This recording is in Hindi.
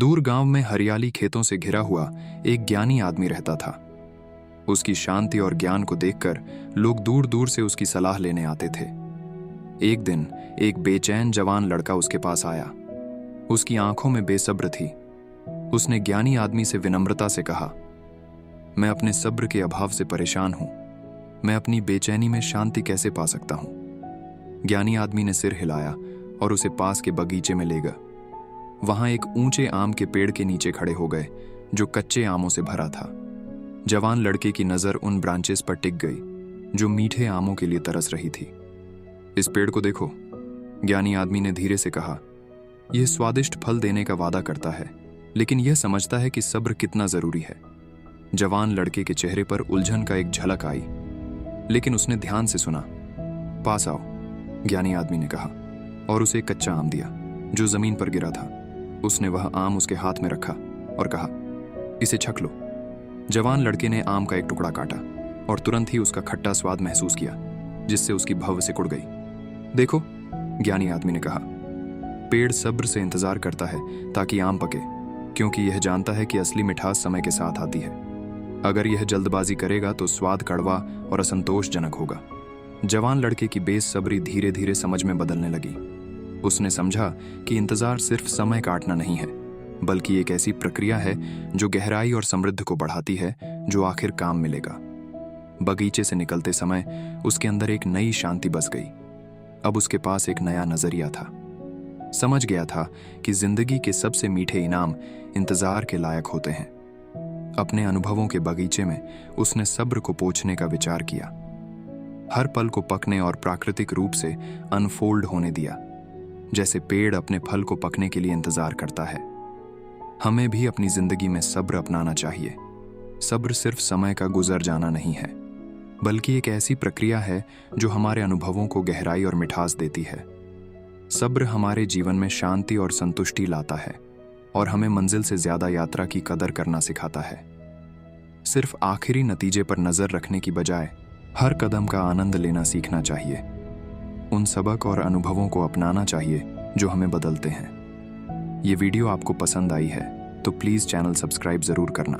दूर गांव में हरियाली खेतों से घिरा हुआ एक ज्ञानी आदमी रहता था। उसकी शांति और ज्ञान को देखकर लोग दूर दूर से उसकी सलाह लेने आते थे। एक दिन एक बेचैन जवान लड़का उसके पास आया। उसकी आंखों में बेसब्र थी। उसने ज्ञानी आदमी से विनम्रता से कहा, मैं अपने सब्र के अभाव से परेशान हूं। मैं अपनी बेचैनी में शांति कैसे पा सकता हूं? ज्ञानी आदमी ने सिर हिलाया और उसे पास के बगीचे में ले गया। वहां एक ऊंचे आम के पेड़ के नीचे खड़े हो गए जो कच्चे आमों से भरा था। जवान लड़के की नजर उन ब्रांचेस पर टिक गई जो मीठे आमों के लिए तरस रही थी। इस पेड़ को देखो, ज्ञानी आदमी ने धीरे से कहा। यह स्वादिष्ट फल देने का वादा करता है, लेकिन यह समझता है कि सब्र कितना जरूरी है। जवान लड़के के चेहरे पर उलझन का एक झलक आई, लेकिन उसने ध्यान से सुना। पास आओ, ज्ञानी आदमी ने कहा और उसे एक कच्चा आम दिया जो जमीन पर गिरा था। उसने वह आम उसके हाथ में रखा और कहा, इसे छक लो। जवान लड़के ने आम का एक टुकड़ा काटा और तुरंत ही उसका खट्टा स्वाद महसूस किया, जिससे उसकी भव सिकुड़ गई। देखो, ज्ञानी आदमी ने कहा, पेड़ सब्र से इंतजार करता है ताकि आम पके, क्योंकि यह जानता है कि असली मिठास समय के साथ आती है। अगर यह जल्दबाजी करेगा तो स्वाद कड़वा और असंतोषजनक होगा। जवान लड़के की बेसब्री धीरे धीरे समझ में बदलने लगी। उसने समझा कि इंतजार सिर्फ समय काटना नहीं है, बल्कि एक ऐसी प्रक्रिया है जो गहराई और समृद्धि को बढ़ाती है, जो आखिर काम मिलेगा। बगीचे से निकलते समय उसके अंदर एक नई शांति बस गई। अब उसके पास एक नया नजरिया था। समझ गया था कि जिंदगी के सबसे मीठे इनाम इंतजार के लायक होते हैं। अपने अनुभवों के बगीचे में उसने सब्र को पोंछने का विचार किया। हर पल को पकने और प्राकृतिक रूप से अनफोल्ड होने दिया, जैसे पेड़ अपने फल को पकने के लिए इंतजार करता है। हमें भी अपनी जिंदगी में सब्र अपनाना चाहिए। सब्र सिर्फ समय का गुजर जाना नहीं है, बल्कि एक ऐसी प्रक्रिया है जो हमारे अनुभवों को गहराई और मिठास देती है। सब्र हमारे जीवन में शांति और संतुष्टि लाता है और हमें मंजिल से ज्यादा यात्रा की कदर करना सिखाता है। सिर्फ आखिरी नतीजे पर नजर रखने की बजाय हर कदम का आनंद लेना सीखना चाहिए। उन सबक और अनुभवों को अपनाना चाहिए जो हमें बदलते हैं। ये वीडियो आपको पसंद आई है तो प्लीज़ चैनल सब्सक्राइब ज़रूर करना।